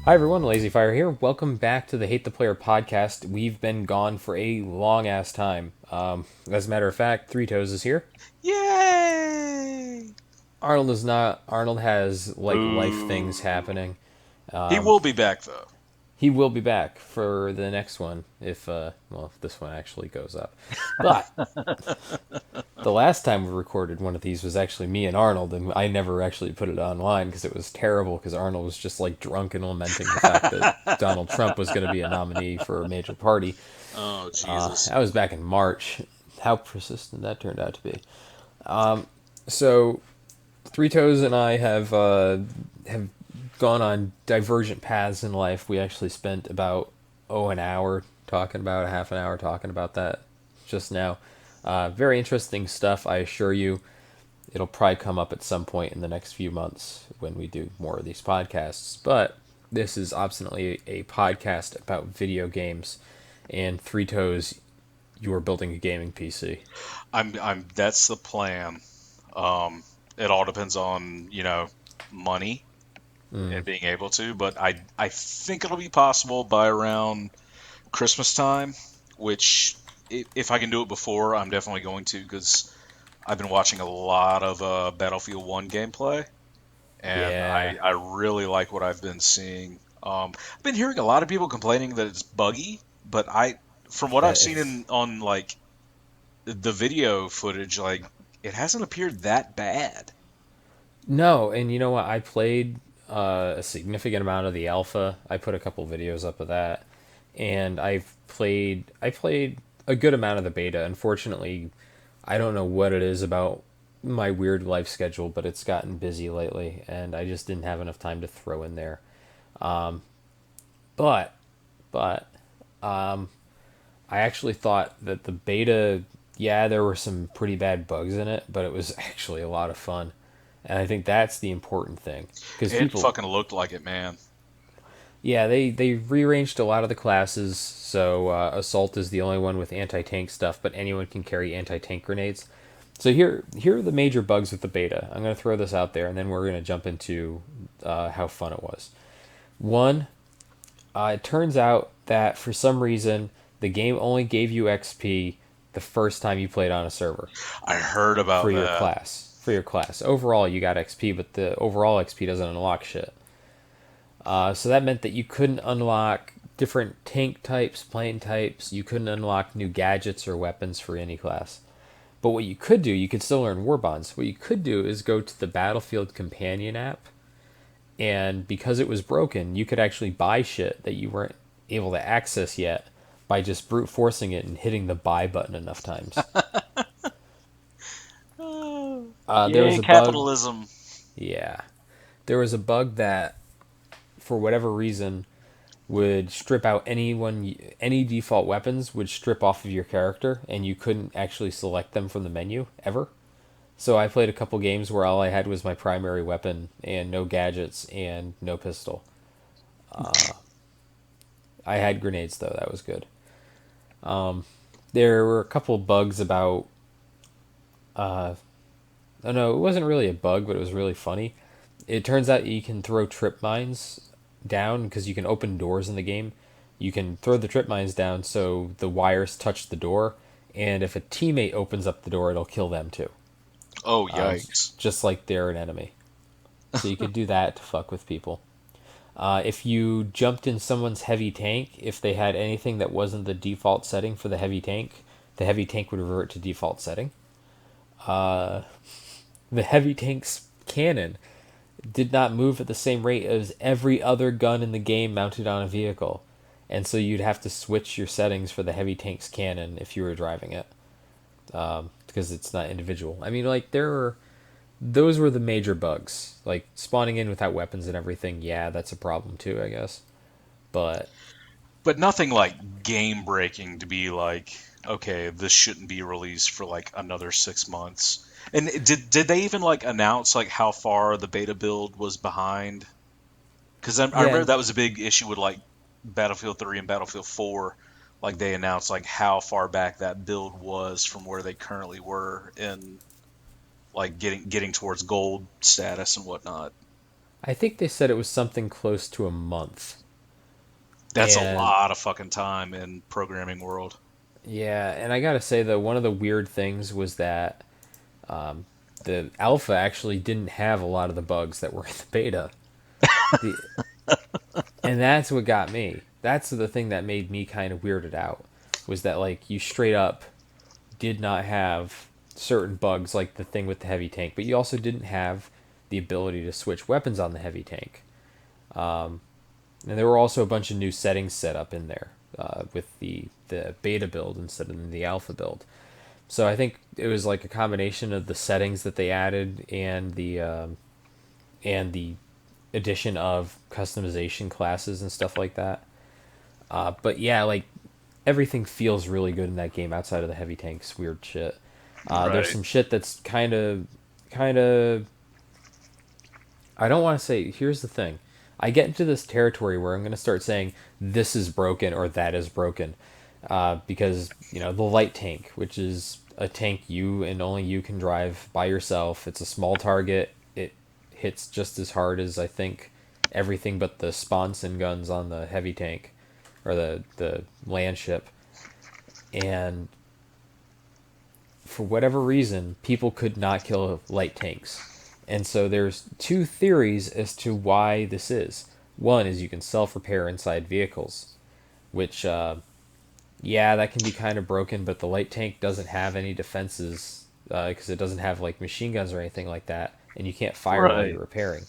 Hi everyone, Lazy Fire here. Welcome back to the Hate the Player podcast. We've been gone for a long ass time. As a matter of fact, Three Toes is here. Yay! Arnold is not. Arnold has like life things Boo. happening. He Um, will be back though. he will be back for the next one if this one actually goes up. But the last time we recorded one of these was actually me and Arnold, and I never actually put it online because it was terrible. Because Arnold was just like drunk and lamenting the fact that Donald Trump was going to be a nominee for a major party. Oh Jesus. That was back in March. How persistent that turned out to be. So, Three Toes and I have gone on divergent paths in life. We actually spent about an hour talking about a half an hour talking about that just now. Very interesting stuff, I assure you. It'll probably come up at some point in the next few months when we do more of these podcasts. But this is obstinately a podcast about video games. And Three Toes, you are building a gaming PC. I'm that's the plan. It all depends on, money and being able to, but I think it'll be possible by around Christmas time, which if I can do it before, I'm definitely going to because I've been watching a lot of Battlefield 1 gameplay and Yeah, I really like what I've been seeing. I've been hearing a lot of people complaining that it's buggy, but from what I've seen it's on like the video footage, like it hasn't appeared that bad. no. And you know what? I played a significant amount of the alpha. I put a couple videos up of that, and I played a good amount of the beta. Unfortunately, I don't know what it is about my weird life schedule, but it's gotten busy lately, and I just didn't have enough time to throw in there. But but I actually thought that the beta, yeah, there were some pretty bad bugs in it, but it was actually a lot of fun. And I think that's the important thing. Because It people, fucking looked like it, man. yeah, they rearranged a lot of the classes. So Assault is the only one with anti tank stuff, but anyone can carry anti tank grenades. So here are the major bugs with the beta. I'm going to throw this out there, and then we're going to jump into how fun it was. One, it turns out that for some reason the game only gave you XP the first time you played on a server I heard about for your that. class. For your class, overall you got XP, but the overall XP doesn't unlock shit. So that meant that you couldn't unlock different tank types, plane types. You couldn't unlock new gadgets or weapons for any class. But what you could do, you could still learn war bonds. What you could do is go to the Battlefield Companion app, and because it was broken, you could actually buy shit that you weren't able to access yet by just brute forcing it and hitting the buy button enough times. There was Yay, a bug, capitalism. yeah, there was a bug that, for whatever reason, would strip out any default weapons would strip off of your character, and you couldn't actually select them from the menu ever. So I played a couple games where all I had was my primary weapon and no gadgets and no pistol. I had grenades though, that was good. There were a couple bugs about. Oh no, it wasn't really a bug, but it was really funny. It turns out you can throw trip mines down because you can open doors in the game. You can throw the trip mines down so the wires touch the door, and if a teammate opens up the door, it'll kill them too, Oh, um, yikes. just like they're an enemy. So you could do that to fuck with people. If you jumped in someone's heavy tank, if they had anything that wasn't the default setting for the heavy tank would revert to default setting. The heavy tank's cannon did not move at the same rate as every other gun in the game mounted on a vehicle. And so you'd have to switch your settings for the heavy tank's cannon if you were driving it, because it's not individual. I mean, like, those were the major bugs. Like, spawning in without weapons and everything, yeah, that's a problem too, I guess. But, But nothing like game breaking to be like, okay, this shouldn't be released for like another 6 months. And did they even like announce like how far the beta build was behind? Because I Yeah, remember that was a big issue with like Battlefield 3 and Battlefield 4. Like they announced like how far back that build was from where they currently were in like getting towards gold status and whatnot. I think they said it was something close to a month. That's a And lot of fucking time in programming world. yeah, and I gotta say though, one of the weird things was that the alpha actually didn't have a lot of the bugs that were in the beta. The and that's what got me. That's the thing that made me kind of weirded out was that like you straight up did not have certain bugs like the thing with the heavy tank, but you also didn't have the ability to switch weapons on the heavy tank. And there were also a bunch of new settings set up in there with the beta build instead of the alpha build. So I think it was like a combination of the settings that they added and the addition of customization classes and stuff like that. But yeah, like everything feels really good in that game outside of the heavy tanks weird shit. There's Right. some shit that's kind of. I don't want to say. Here's the thing. I get into this territory where I'm going to start saying this is broken or that is broken, because the light tank, which is a tank you and only you can drive by yourself. It's a small target. It hits just as hard as I think everything but the sponson guns on the heavy tank or the land ship. And for whatever reason, people could not kill light tanks. And so there's two theories as to why this is. One is you can self-repair inside vehicles, which, yeah, that can be kind of broken, but the light tank doesn't have any defenses because it doesn't have like machine guns or anything like that, and you can't fire while Right. you're repairing.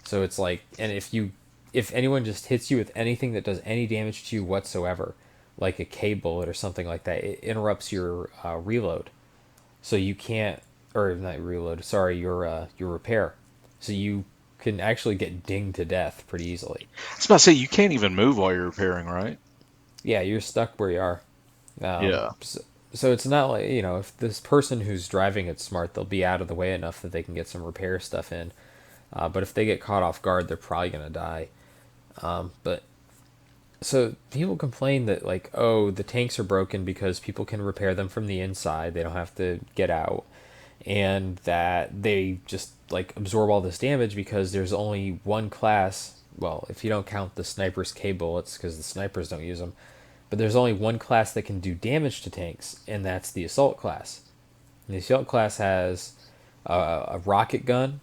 So it's like, and if anyone just hits you with anything that does any damage to you whatsoever, like a K bullet or something like that, it interrupts your reload. So you can't, or not reload. Sorry, your repair. So you can actually get dinged to death pretty easily. I was about to say you can't even move while you're repairing, right? Yeah, you're stuck where you are. Yeah. So it's not like if this person who's driving it's smart, they'll be out of the way enough that they can get some repair stuff in. But if they get caught off guard, they're probably gonna die. But so people complain that like, oh, the tanks are broken because people can repair them from the inside. They don't have to get out, and that they just like absorb all this damage because there's only one class. Well, if you don't count the sniper's K bullets, because the snipers don't use them, but there's only one class that can do damage to tanks, and that's the assault class. And the assault class has a rocket gun,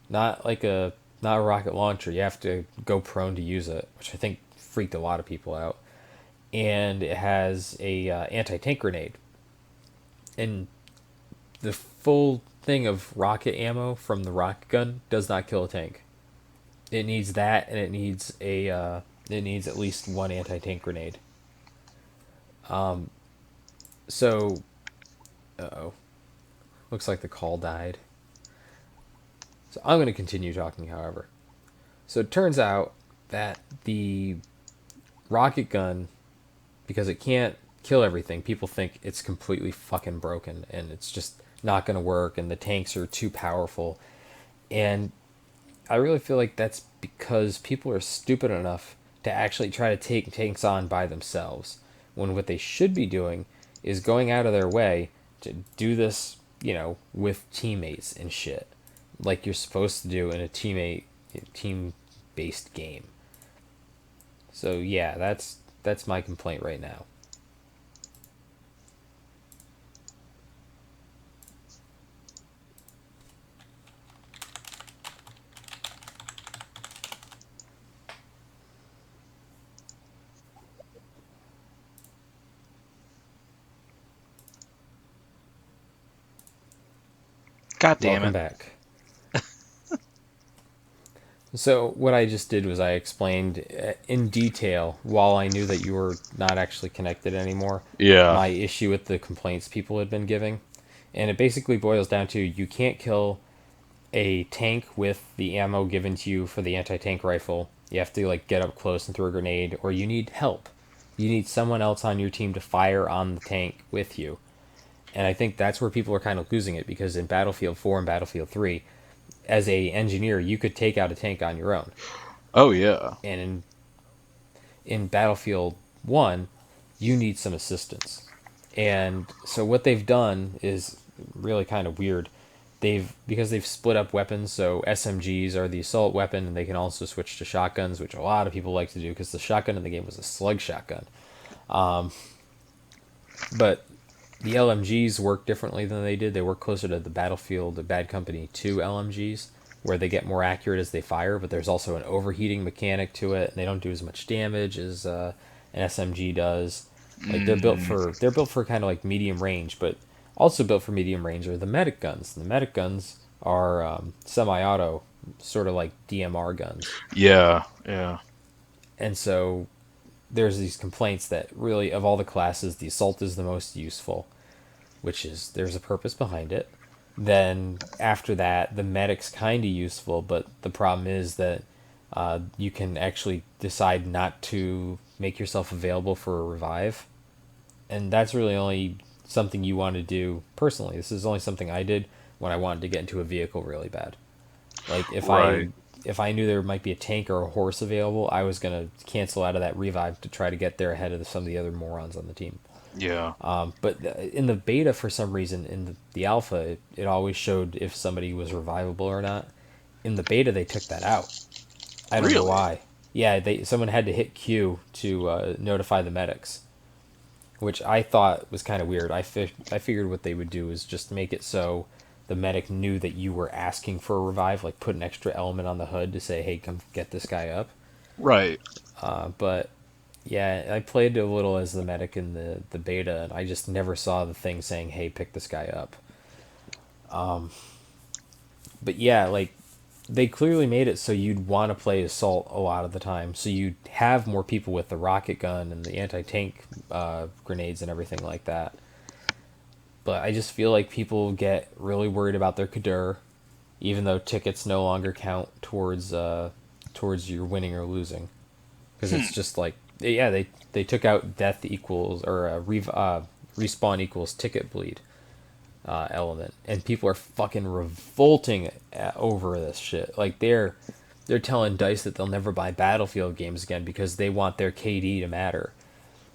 not like a not a rocket launcher. You have to go prone to use it, which I think freaked a lot of people out. And it has a anti tank grenade. And the full thing of rocket ammo from the rocket gun does not kill a tank. It needs that, and it needs at least one anti tank grenade. So, oh, looks like the call died. So I'm going to continue talking, however. So it turns out that the rocket gun, because it can't kill everything, people think it's completely fucking broken and it's just not going to work, and the tanks are too powerful. And I really feel like that's because people are stupid enough to actually try to take tanks on by themselves, when what they should be doing is going out of their way to do this, with teammates and shit, like you're supposed to do in a team based game. So yeah, that's my complaint right now. God damn Welcome it. back. So what I just did was I explained in detail, while I knew that you were not actually connected anymore, Yeah. my issue with the complaints people had been giving. And it basically boils down to you can't kill a tank with the ammo given to you for the anti-tank rifle. You have to like get up close and throw a grenade, or you need help. You need someone else on your team to fire on the tank with you. And I think that's where people are kind of losing it, because in Battlefield 4 and Battlefield 3, as a engineer, you could take out a tank on your own. Oh yeah. And in Battlefield 1, you need some assistance. And so what they've done is really kind of weird. Because they've split up weapons, so SMGs are the assault weapon, and they can also switch to shotguns, which a lot of people like to do because the shotgun in the game was a slug shotgun. But the LMGs work differently than they did. They work closer to the Battlefield, the Bad Company 2 LMGs, where they get more accurate as they fire, but there's also an overheating mechanic to it, and they don't do as much damage as an SMG does. Like Mm, they're built for kind of like medium range, but also built for medium range are the medic guns. The medic guns are semi-auto, sort of like DMR guns, yeah. Yeah. and so there's these complaints that really of all the classes, the assault is the most useful, which is there's a purpose behind it. Then after that, the medic's kind of useful, but the problem is that you can actually decide not to make yourself available for a revive, and that's really only something you want to do personally. This is only something I did when I wanted to get into a vehicle really bad. Like Right. if I knew there might be a tank or a horse available, I was gonna cancel out of that revive to try to get there ahead of some of the other morons on the team. Yeah. But in the beta, for some reason, in the alpha, it always showed if somebody was revivable or not. In the beta, they took that out. I don't know Really? why. Yeah, someone had to hit Q to notify the medics, which I thought was kind of weird. I figured what they would do is just make it so the medic knew that you were asking for a revive, like put an extra element on the hood to say, "Hey, come get this guy up." Right. But yeah, I played a little as the medic in the beta, and I just never saw the thing saying, "Hey, pick this guy up." But yeah, like they clearly made it so you'd want to play assault a lot of the time, so you'd have more people with the rocket gun and the anti-tank grenades and everything like that. But I just feel like people get really worried about their Kadur, even though tickets no longer count towards your winning or losing, because it's just like yeah they took out death equals or respawn equals ticket bleed element, and people are fucking revolting over this shit. Like they're telling Dice that they'll never buy Battlefield games again because they want their KD to matter,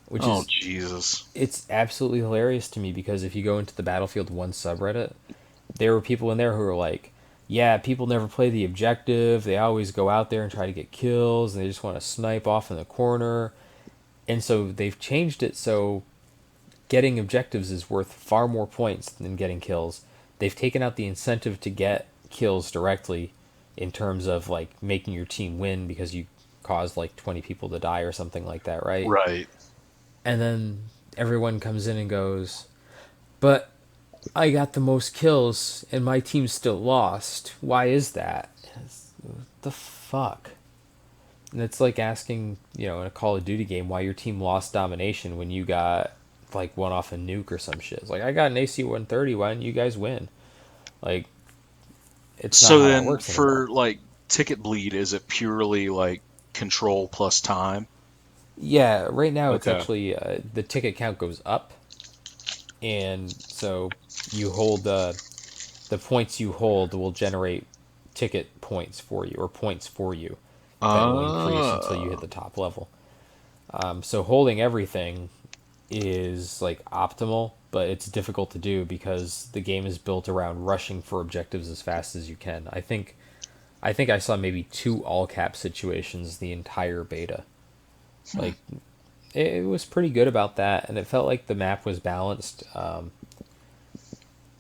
which Oh is Jesus. it's absolutely hilarious to me because if you go into the Battlefield 1 subreddit, there were people in there who were like, yeah, people never play the objective. They always go out there and try to get kills, and they just want to snipe off in the corner. And so they've changed it so getting objectives is worth far more points than getting kills. They've taken out the incentive to get kills directly in terms of like making your team win because you caused like 20 people to die or something like that, right? Right. And then everyone comes in and goes, but I got the most kills and my team still lost. Why is that? What the fuck? And it's like asking, in a Call of Duty game, why your team lost domination when you got like one off a nuke or some shit. It's like I got an AC 130. Why didn't you guys win? Like it's not So how that then works anymore. for like ticket bleed, is it purely like control plus time? Yeah, right now it's Okay. actually the ticket count goes up, and so you hold the points you hold will generate ticket points for you or points for you that will increase until you hit Uh, the top level. So holding everything is like optimal, but it's difficult to do because the game is built around rushing for objectives as fast as you can. I think I saw maybe two all cap situations the entire beta. Like it was pretty good about that, and it felt like the map was balanced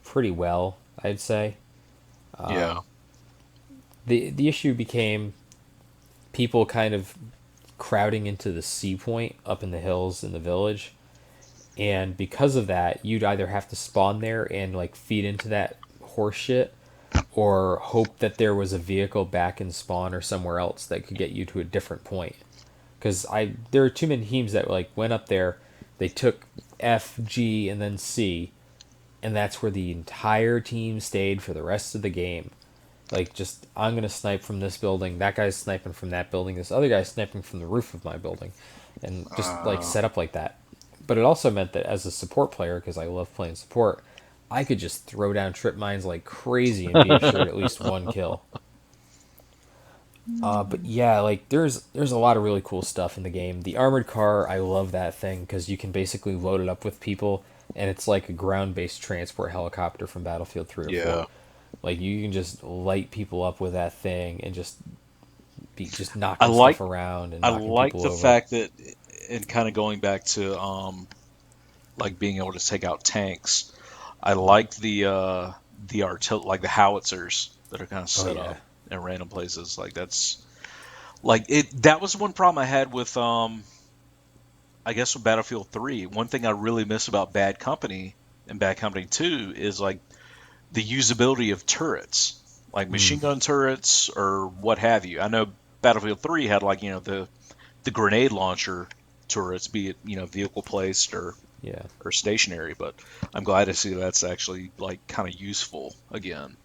pretty well. I'd say yeah. the issue became people kind of crowding into the sea point up in the hills in the village, and because of that, you'd either have to spawn there and like feed into that horse shit, or hope that there was a vehicle back in spawn or somewhere else that could get you to a different point. Because there are too many teams that like went up there, they took F, G, and then C, and that's where the entire team stayed for the rest of the game. Like, just I'm gonna snipe from this building, that guy's sniping from that building, this other guy's sniping from the roof of my building, and just like Uh, set up like that. But it also meant that as a support player, because I love playing support, I could just throw down trip mines like crazy and be assured at least one kill. But yeah, like there's a lot of really cool stuff in the game. The armored car, I love that thing because you can basically load it up with people, and it's like a ground-based transport helicopter from Battlefield 3 or 4. Yeah. Like you can just light people up with that thing and just be just I knocking like stuff around and I knocking like people the over. fact that, and kind of going back to like being able to take out tanks. I like the like the howitzers that are kind of Oh set yeah. up in random places. Like that's like it. That was one problem I had with I guess with Battlefield 3. One thing I really miss about Bad Company and Bad Company 2 is like the usability of turrets, like Mm, machine gun turrets or what have you. I know Battlefield 3 had like the grenade launcher turrets, be it vehicle placed yeah. or stationary. But I'm glad to see that's actually like kind of useful again.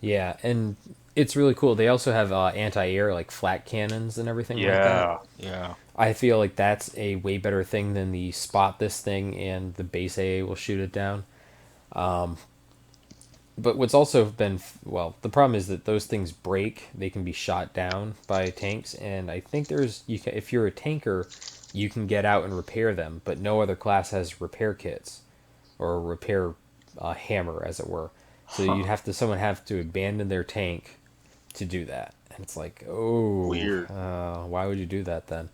Yeah, and it's really cool. They also have anti-air like flat cannons and everything like that. Yeah, yeah, I feel like that's a way better thing than the spot this thing and the base AA will shoot it down. But what's also been, well, the problem is that those things break. They can be shot down by tanks, and I think there's you can if you're a tanker, you can get out and repair them, but no other class has repair kits or a repair hammer, as it were. So huh? someone have to abandon their tank to do that, and it's like, oh, Weird. why would you do that then?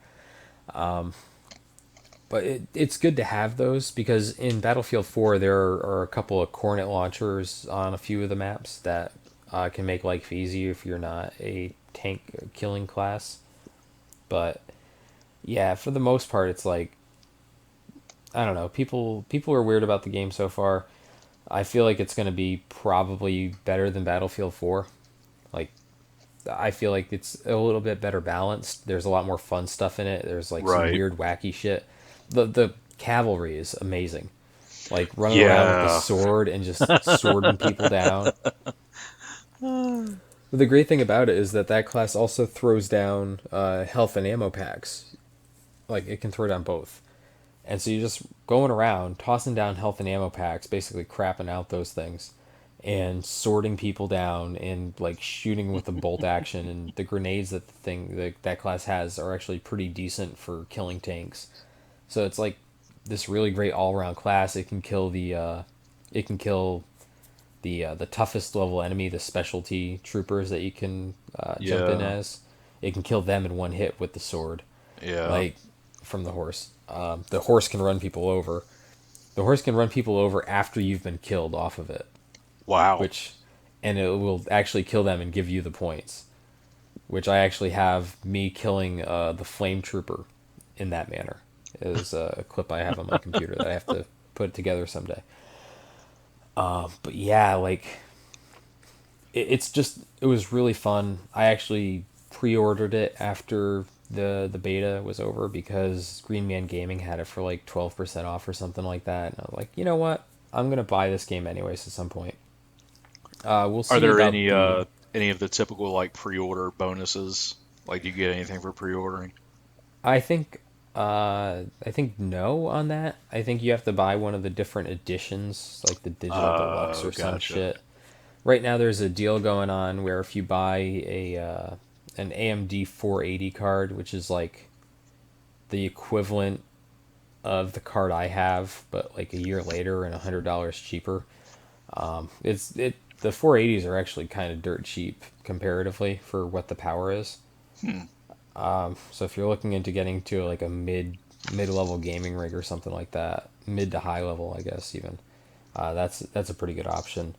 But it's good to have those because in Battlefield 4 there are a couple of Cornet launchers on a few of the maps that can make life easy if you're not a tank killing class. But yeah, for the most part, it's like I don't know. People are weird about the game so far. I feel like it's going to be probably better than Battlefield 4. Like I feel like it's a little bit better balanced. There's a lot more fun stuff in it. There's like some Right. weird wacky shit. The cavalry is amazing. Like running around with the Yeah. sword and just swording people down. But the great thing about it is that that class also throws down health and ammo packs. Like it can throw down both. And so you're just going around tossing down health and ammo packs, basically crapping out those things, and sorting people down and like shooting with the bolt action and the grenades that that class has are actually pretty decent for killing tanks. So it's like this really great all around class. It can kill the toughest level enemy, the specialty troopers that you can jump in Yeah. as. It can kill them in one hit with the sword, Yeah. like from the horse. The horse can run people over. The horse can run people over after you've been killed off of it, Wow. which, and it will actually kill them and give you the points. Which I actually have me killing the flame trooper in that manner. It is a clip I have on my computer that I have to put together someday. But yeah, like it was really fun. I actually pre-ordered it after the beta was over because Green Man Gaming had it for like 12% off or something like that. And I was like, you know what? I'm gonna buy this game anyways at some point. We'll Are see there about the. any of the typical like pre-order bonuses? Like, do you get anything for pre-ordering? I think I think no on that. I think you have to buy one of the different editions, like the digital deluxe Oh, or some gotcha. shit. Right now there's a deal going on where if you buy a an AMD 480 card, which is like the equivalent of the card I have, but like a year later and $100 cheaper. The 480s are actually kind of dirt cheap comparatively for what the power is. Hmm. So if you're looking into getting to like a mid level gaming rig or something like that, mid to high level, I guess even, that's a pretty good option.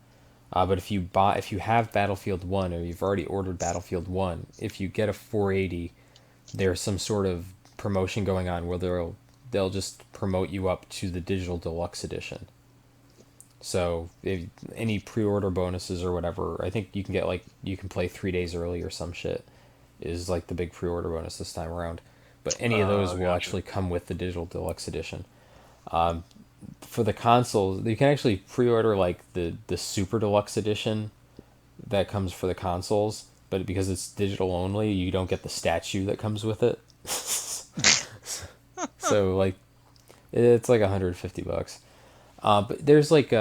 But if you have Battlefield One or you've already ordered Battlefield One, if you get a 480, there's some sort of promotion going on where they'll just promote you up to the digital deluxe edition. So if any pre-order bonuses or whatever, I think you can get like you can play 3 days early or some shit is like the big pre-order bonus this time around. But any of those will Gotcha. actually come with the digital deluxe edition. For the consoles, you can actually pre-order like the super deluxe edition that comes for the consoles, but because it's digital only, you don't get the statue that comes with it. So like it's like $150. But there's like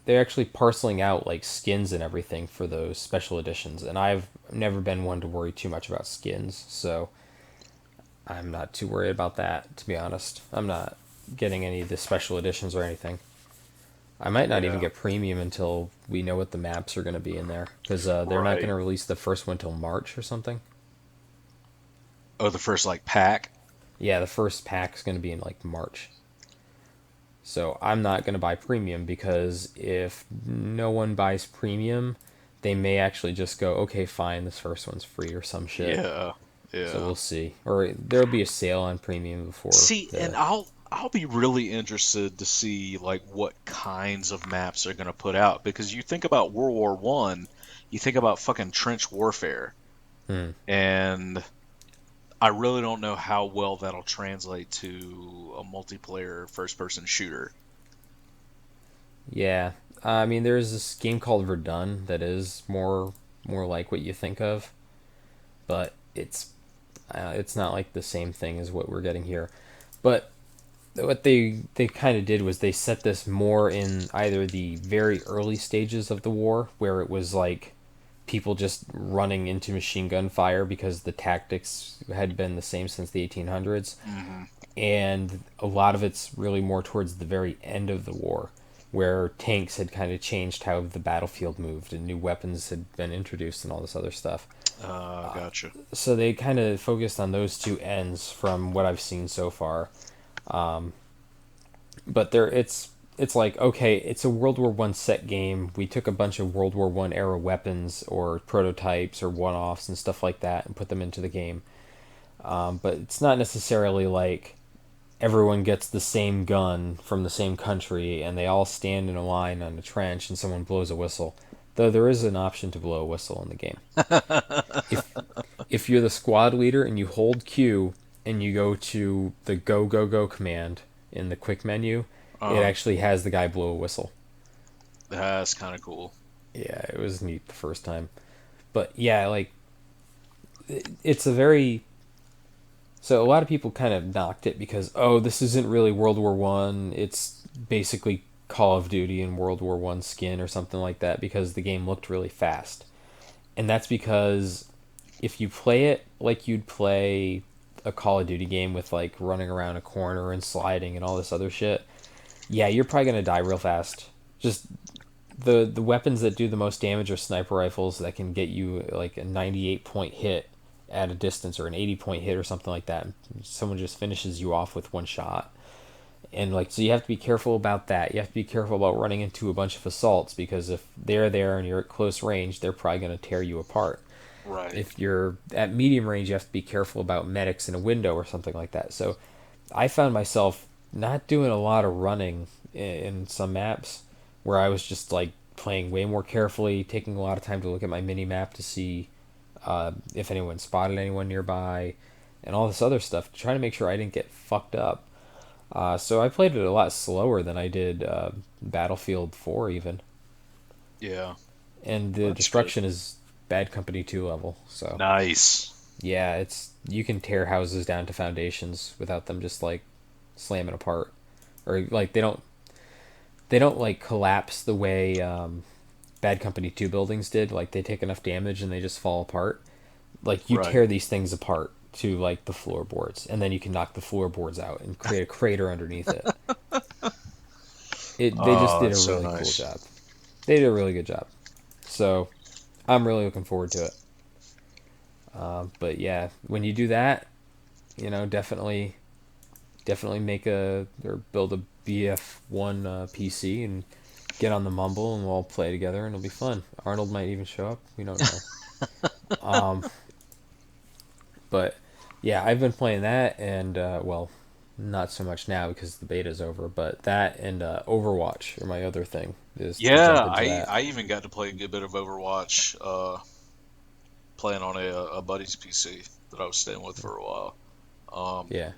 they're actually parceling out like skins and everything for those special editions, and I've never been one to worry too much about skins, so I'm not too worried about that, to be honest. I'm not getting any of the special editions or anything. I might not even Yeah. get premium until we know what the maps are going to be in there, because they're not going Right. to release the first one till March or something. Oh, the first like pack. Yeah, the first pack's going to be in like March. So I'm not going to buy premium because if no one buys premium, they may actually just go, okay, fine, this first one's free or some shit. Yeah. So Yeah. we'll see. Or there'll be a sale on premium before See, and the. I'll be really interested to see like what kinds of maps they're gonna put out because you think about World War One, you think about fucking trench warfare, Hmm. and I really don't know how well that'll translate to a multiplayer first-person shooter. Yeah. I mean, there's this game called Verdun that is more like what you think of, but it's not like the same thing as what we're getting here. But what they kind of did was they set this more in either the very early stages of the war where it was like people just running into machine gun fire because the tactics had been the same since the 1800s, Hmm. and a lot of it's really more towards the very end of the war where tanks had kind of changed how the battlefield moved and new weapons had been introduced and all this other stuff. Gotcha. So they kind of focused on those two ends from what I've seen so far. But it's like, okay, it's a World War One set game. We took a bunch of World War One era weapons or prototypes or one offs and stuff like that and put them into the game. But it's not necessarily like everyone gets the same gun from the same country and they all stand in a line on a trench and someone blows a whistle. Though there is an option to blow a whistle in the game. If if you're the squad leader and you hold Q and you go to the go go go command in the quick menu, it Uh, actually has the guy blow a whistle. that's kind of cool. Yeah, it was neat the first time. But yeah, like it's a very so a lot of people kind of knocked it because oh, this isn't really World War One. It's basically Call of Duty and World War One skin or something like that because the game looked really fast. And that's because if you play it like you'd play a Call of Duty game with like running around a corner and sliding and all this other shit, yeah, you're probably gonna die real fast. Just the weapons that do the most damage are sniper rifles that can get you like a 98 point hit at a distance or an 80 point hit or something like that. Someone just finishes you off with one shot. And like so you have to be careful about that. You have to be careful about running into a bunch of assaults because if they're there and you're at close range, they're probably going to tear you apart. Right. If you're at medium range, you have to be careful about medics in a window or something like that. So I found myself not doing a lot of running in some maps where I was just like playing way more carefully, taking a lot of time to look at my mini map to see if anyone spotted anyone nearby, and all this other stuff to try to make sure I didn't get fucked up. So I played it a lot slower than I did Battlefield 4 even, Yeah, and the that's good. destruction is Bad Company 2 level. So Nice. yeah, it's you can tear houses down to foundations without them just like slamming apart, or like they don't like collapse the way Bad Company 2 buildings did. Like they take enough damage and they just fall apart. Like you Right. tear these things apart to like the floorboards, and then you can knock the floorboards out and create a crater underneath it. They just Oh, did a that's so really cool nice. job. They did a really good job. So I'm really looking forward to it. But yeah, when you do that, definitely make a or build a BF1 PC and get on the Mumble and we'll all play together and it'll be fun. Arnold might even show up. We don't know. Um, but yeah, I've been playing that and well, not so much now because the beta's over. But that and Overwatch are my other thing is to Yeah, jump into I that. I even got to play a good bit of Overwatch, playing on a buddy's PC that I was staying with for a while. Um, Yeah.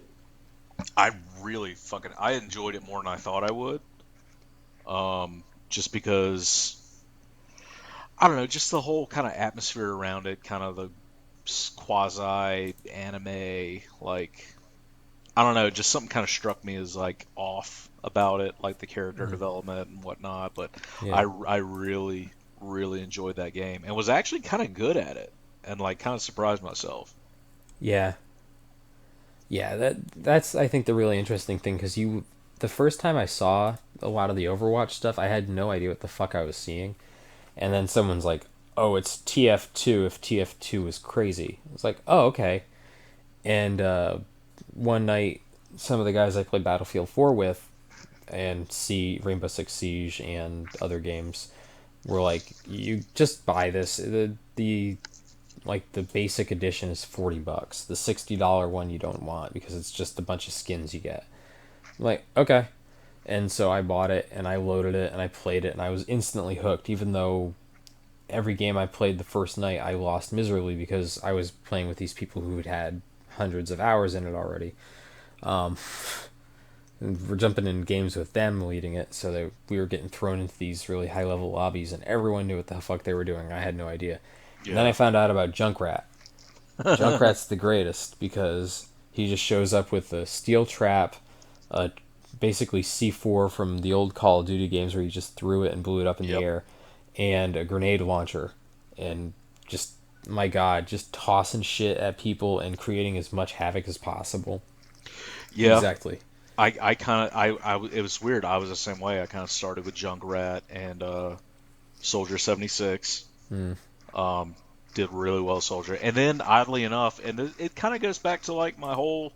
I really fucking I enjoyed it more than I thought I would. Just because I don't know, just the whole kind of atmosphere around it, kind of the quasi anime like I don't know, just something kind of struck me as like off about it, like the character Mm, development and whatnot. But yeah, I really, really enjoyed that game and was actually kind of good at it and like kind of surprised myself. yeah, yeah. That's I think the really interesting thing because the first time I saw a lot of the Overwatch stuff, I had no idea what the fuck I was seeing, and then someone's like, "Oh, it's TF2 if TF2 is crazy." It's like, "Oh, okay." And one night, some of the guys I played Battlefield 4 with, and see Rainbow Six Siege and other games, were like, "You just buy this. The like the basic edition is $40. The $60 one you don't want because it's just a bunch of skins you get." I'm like, okay. And so I bought it and I loaded it and I played it and I was instantly hooked, even though every game I played the first night I lost miserably because I was playing with these people who had had hundreds of hours in it already. Um, and we're jumping in games with them leading it, so that we were getting thrown into these really high level lobbies and everyone knew what the fuck they were doing. I had no idea. And then I Yeah. found out about Junkrat. Junkrat's the greatest because he just shows up with a steel trap, uh, basically C4 from the old Call of Duty games where you just threw it and blew it up in the Yep. air, and a grenade launcher, and just my god, just tossing shit at people and creating as much havoc as possible. Yeah. Exactly. I kind of it was weird. I was the same way. I kind of started with Junkrat and Soldier 76. Mm, Um, did really well, Soldier. And then oddly enough, and it kind of goes back to like my whole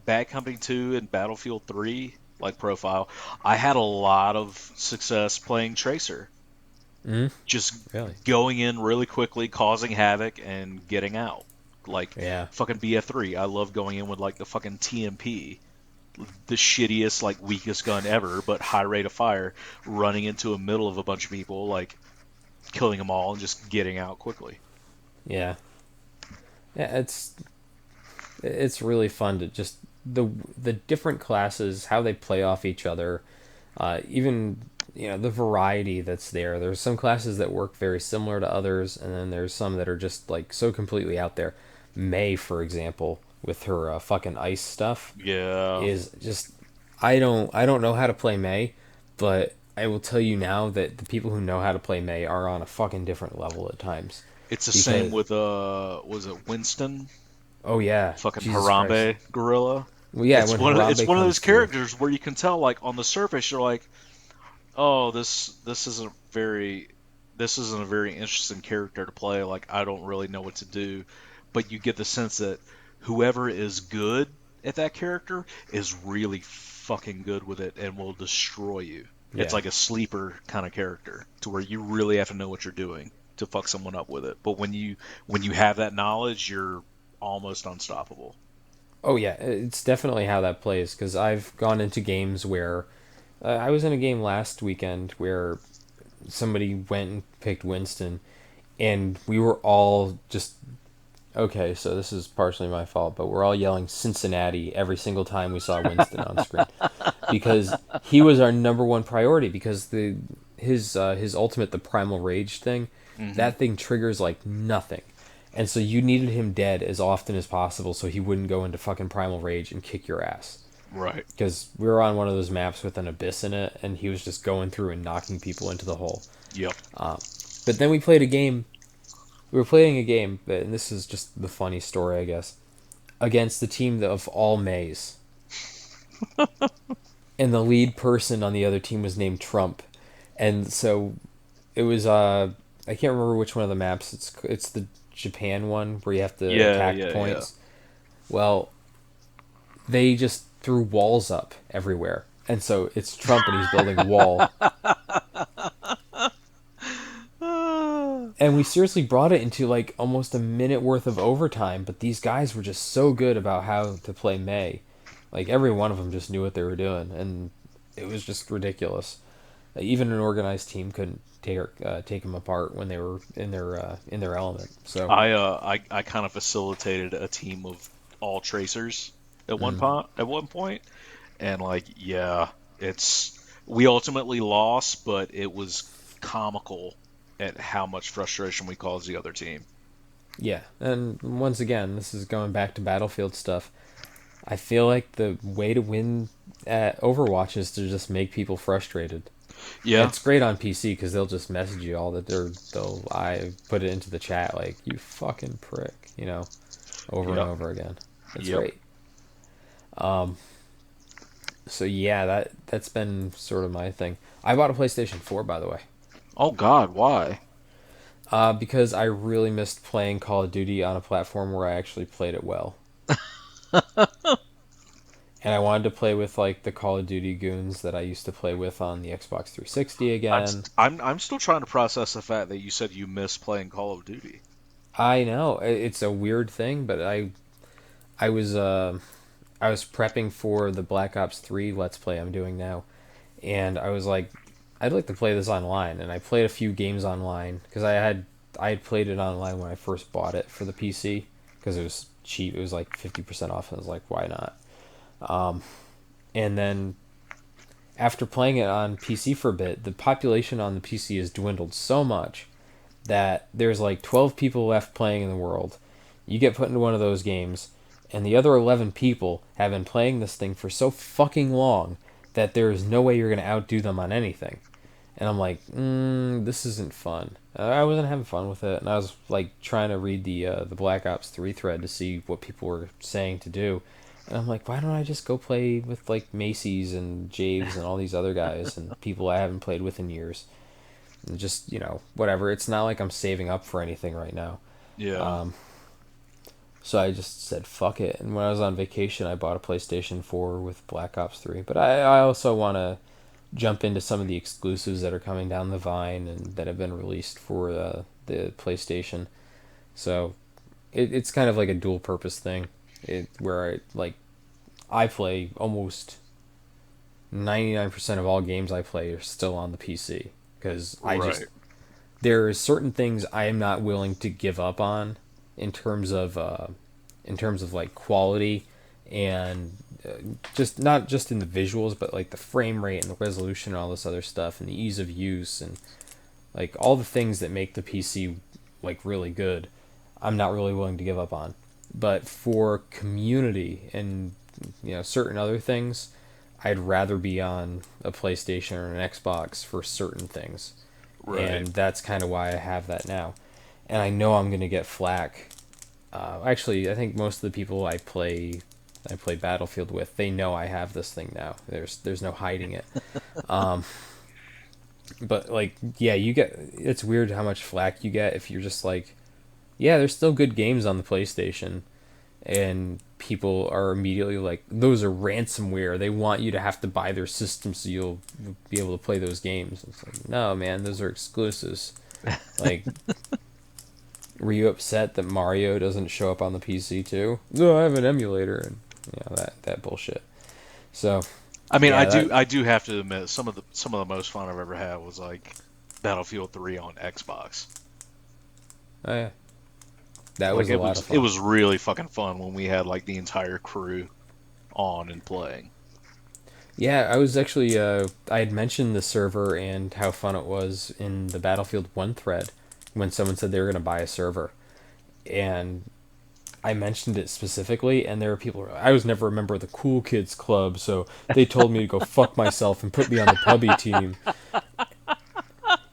Bad Company 2 and Battlefield 3 like profile. I had a lot of success playing Tracer, mm, just really? going in really quickly, causing havoc, and getting out. Like Yeah. fucking BF3. I love going in with like the fucking TMP, the shittiest, like weakest gun ever, but high rate of fire, running into a middle of a bunch of people, like killing them all and just getting out quickly. Yeah. Yeah. It's really fun to just the different classes, how they play off each other, even the variety that's there. There's some classes that work very similar to others, and then there's some that are just like so completely out there. May, for example, with her fucking ice stuff, Yeah, is just I don't know how to play May, but I will tell you now that the people who know how to play May are on a fucking different level at times, it's the same because with was it Winston, oh yeah, fucking Jesus Christ. Harambe Gorilla. Well, yeah, when It's Harambe one of those comes through, characters where you can tell, like on the surface, you're like, oh, this isn't a very interesting character to play. Like I don't really know what to do, but you get the sense that whoever is good at that character is really fucking good with it and will destroy you. It's yeah. like a sleeper kind of character to where you really have to know what you're doing to fuck someone up with it. But when you have that knowledge, you're almost unstoppable. Oh yeah, it's definitely how that plays because I've gone into games where I was in a game last weekend where somebody went and picked Winston, and we were all just okay. So this is partially my fault, but we're all yelling Cincinnati every single time we saw Winston on screen because he was our number one priority because his ultimate, the primal rage thing, Hmm. that thing triggers like nothing. And so you needed him dead as often as possible so he wouldn't go into fucking primal rage and kick your ass. Right. Because we were on one of those maps with an abyss in it, and he was just going through and knocking people into the hole. Yep. But then we played a game. We were playing a game, and this is just the funny story, I guess, against the team of all Mays. And the lead person on the other team was named Trump. And so it was I can't remember which one of the maps. It's the Japan one where you have to Yeah. attack Yeah. Yeah. points. Well, they just threw walls up everywhere. And so it's Trump and he's building a wall. And we seriously brought it into like almost a minute worth of overtime, but these guys were just so good about how to play May. Like every one of them just knew what they were doing, and it was just ridiculous. Even an organized team couldn't take them apart when they were in their element. So, I kind of facilitated a team of all tracers at one point, and like yeah, it's we ultimately lost, but it was comical at how much frustration we caused the other team. yeah, and once again, this is going back to Battlefield stuff. I feel like the way to win at Overwatch is to just make people frustrated. Yeah, It's great on PC because they'll just message you all that they'll I put it into the chat like you fucking prick, over and yep, over again. It's yep. great. So yeah, that's been sort of my thing. I bought a PlayStation 4 by the way, Oh God, why? because I really missed playing Call of Duty on a platform where I actually played it well, and I wanted to play with like the Call of Duty goons that I used to play with on the Xbox 360 again. I'm still trying to process the fact that you said you miss playing Call of Duty. I know it's a weird thing, but I was I was prepping for the Black Ops 3 Let's Play I'm doing now, and I was like, I'd like to play this online, and I played a few games online because I had played it online when I first bought it for the PC because it was cheap. It was like 50% off, and I was like, why not? And then after playing it on PC for a bit, the population on the PC has dwindled so much that there's like 12 people left playing in the world. You get put into one of those games, and the other 11 people have been playing this thing for so fucking long that there is no way you're going to outdo them on anything. And I'm like, this isn't fun. I wasn't having fun with it, and I was like trying to read the Black Ops 3 thread to see what people were saying to do. And I'm like, why don't I just go play with like Macy's and Javes and all these other guys and people I haven't played with in years? And just, whatever. It's not like I'm saving up for anything right now. Yeah, So I just said fuck it. And when I was on vacation, I bought a PlayStation 4 with Black Ops 3. But I also want to jump into some of the exclusives that are coming down the vine and that have been released for the PlayStation. So it's kind of like a dual purpose thing, where I play almost 99% of all games I play are still on the PC because right, there are certain things I am not willing to give up on in terms of like quality and just not just in the visuals but like the frame rate and the resolution and all this other stuff and the ease of use and like all the things that make the PC like really good. I'm not really willing to give up on. But for community and certain other things, I'd rather be on a PlayStation or an Xbox for certain things. right. And that's kind of why I have that now. And I know I'm going to get flack. Actually, I think most of the people I play Battlefield with, they know I have this thing now. There's no hiding it. But like, yeah, it's weird how much flack you get if you're just like, yeah, there's still good games on the PlayStation, and people are immediately like, those are ransomware. They want you to have to buy their system so you'll be able to play those games. It's like, no, man, those are exclusives. Like, were you upset that Mario doesn't show up on the PC too? No, I have an emulator, and that bullshit. So I mean, yeah, that I do have to admit some of the most fun I've ever had was like Battlefield 3 on Xbox. oh, yeah, that Like was a lot of it fun. was really fucking fun when we had like the entire crew on and playing. Yeah, I was actually I had mentioned the server and how fun it was in the Battlefield 1 thread when someone said they were going to buy a server. And I mentioned it specifically, and there were people. I was never a member of the Cool Kids Club, so they told me to go fuck myself and put me on the pubby team.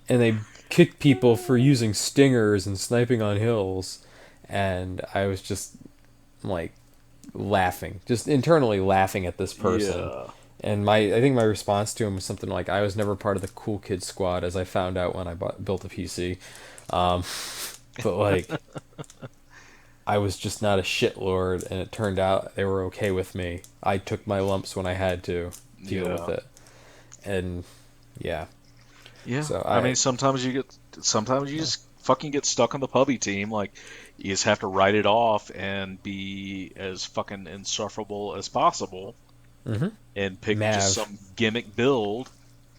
And they kicked people for using stingers and sniping on hills, and I was just like laughing, just internally laughing at this person. Yeah. And I think my response to him was something like, "I was never part of the Cool Kids Squad, as I found out when I built a PC." Um, but like, I was just not a shitlord, and it turned out they were okay with me. I took my lumps when I had to deal with Yeah. it, and yeah. Yeah. So I mean, sometimes you just fucking get stuck on the pubby team. Like, you just have to write it off and be as fucking insufferable as possible hmm and pick just Mav, some gimmick build.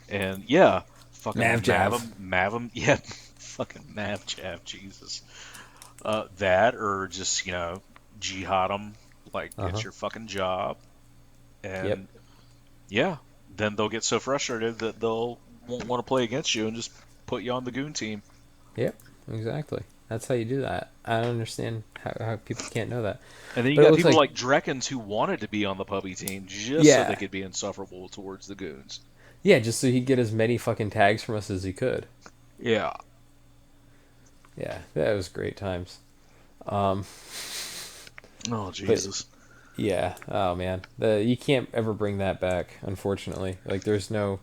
And yeah, Mav fucking Jav. Mav 'em, yeah, fucking Mav Chav, Jesus. That or just, jihad them like Uh it's huh. your fucking job. Yep. And yeah, then they'll get so frustrated that they'll won't want to play against you and just put you on the goon team. Yep. Exactly. That's how you do that. I don't understand how people can't know that. And then you But it got looks people like, like Drekkins who wanted to be on the puppy team just so they yeah, could be insufferable towards the goons. yeah, just so he'd get as many fucking tags from us as he could. Yeah. Yeah, that was great times. Um, Oh but Jesus. yeah, oh man, you can't ever bring that back. Unfortunately, like Oh there's no.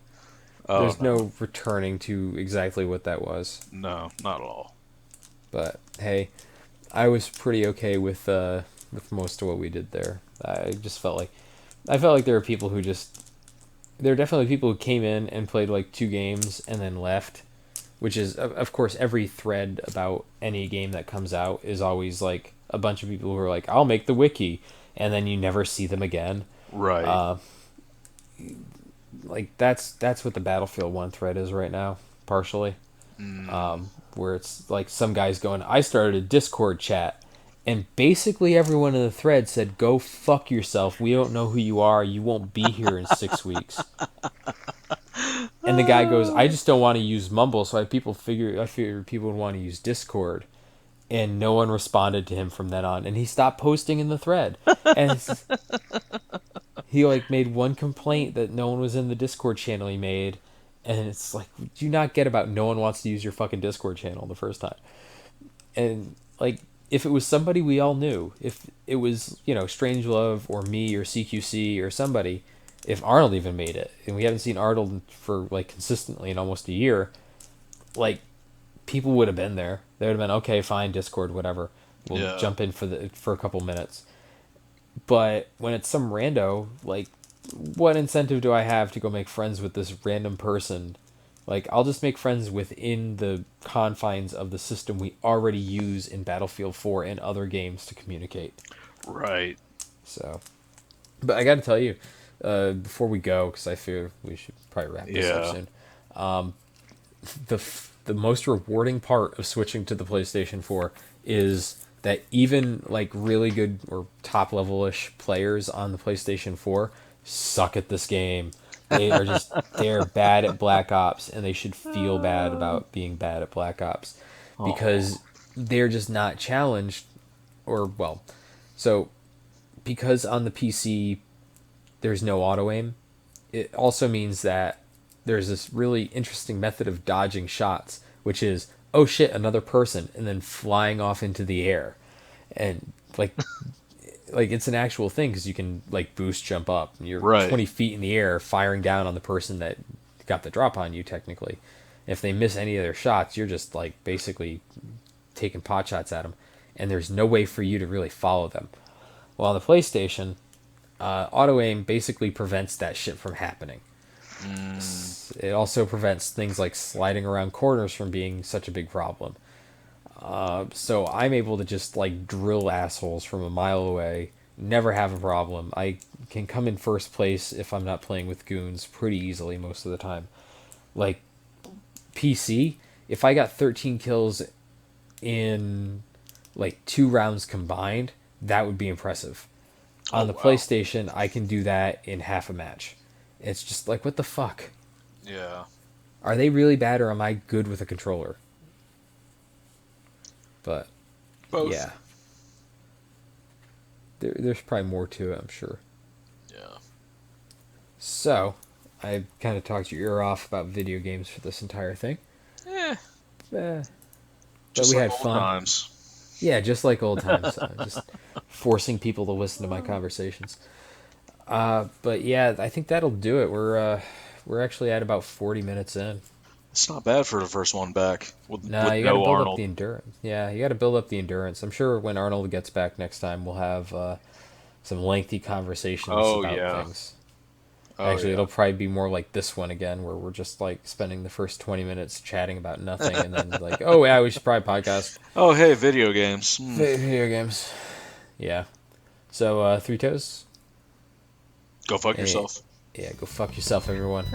no returning to exactly what that was. No, not at all. But hey, I was pretty okay with most of what we did there. I felt like there were people who just there are definitely people who came in and played like 2 games and then left, which is of course every thread about any game that comes out is always like a bunch of people who are like, I'll make the wiki, and then you never see them again. Right. Uh, like that's what the Battlefield 1 thread is right now, partially. Mm, Where it's like some guys going, I started a Discord chat, and basically everyone in the thread said, "Go fuck yourself. We don't know who you are. You won't be here in 6 weeks." And the guy goes, "I just don't want to use Mumble, so I figured people would want to use Discord." And no one responded to him from then on, and he stopped posting in the thread. And he like made one complaint that no one was in the Discord channel he made, and it's like, do you not get about no one wants to use your fucking Discord channel the first time? And like, if it was somebody we all knew, if it was, Strangelove or me or CQC or somebody, if Arnold even made it, and we haven't seen Arnold for like consistently in almost a year, like, people would have been there. They would have been, okay, fine, Discord, whatever. We'll yeah. jump in for a couple minutes. But when it's some rando, like, what incentive do I have to go make friends with this random person? Like, I'll just make friends within the confines of the system we already use in Battlefield 4 and other games to communicate. Right. So, but I got to tell you, before we go, because I feel we should probably wrap this up Yeah. soon. The most rewarding part of switching to the PlayStation 4 is that even like really good or top level-ish players on the PlayStation 4 suck at this game. They're bad at Black Ops, and they should feel bad about being bad at Black Ops Oh. because they're just not challenged, or well, so because on the PC there's no auto aim, it also means that there's this really interesting method of dodging shots, which is, oh shit, another person, and then flying off into the air. And like it's an actual thing because you can like boost jump up. You're Right. 20 feet in the air firing down on the person that got the drop on you technically. If they miss any of their shots, you're just like basically taking pot shots at them, and there's no way for you to really follow them. Well, on the PlayStation, auto aim basically prevents that shit from happening. Mm, It also prevents things like sliding around corners from being such a big problem. So I'm able to just like drill assholes from a mile away, never have a problem. I can come in first place if I'm not playing with goons pretty easily most of the time. Like PC, if I got 13 kills in like 2 rounds combined, that would be impressive. oh On the wow. PlayStation, I can do that in half a match. It's just like, what the fuck? Yeah. Are they really bad, or am I good with a controller? But Both. yeah, there's probably more to it, I'm sure. Yeah. So, I kind of talked your ear off about video games for this entire thing. Eh. Eh, but Just we like had old fun. times. Yeah, just like old times. Just forcing people to listen to my conversations. But yeah, I think that'll do it. We're actually at about 40 minutes in. It's not bad for the first one back Nah, with you got to no build up Arnold. the endurance. Yeah, you got to build up the endurance. I'm sure when Arnold gets back next time, we'll have some lengthy conversations Oh about yeah. things. Oh Actually, yeah. it'll probably be more like this one again, where we're just like spending the first 20 minutes chatting about nothing, and then like, oh yeah, we should probably podcast Oh hey, video games. Hmm. video games. Yeah. So, Three Toes. Go fuck Hey, yourself. yeah, go fuck yourself, everyone.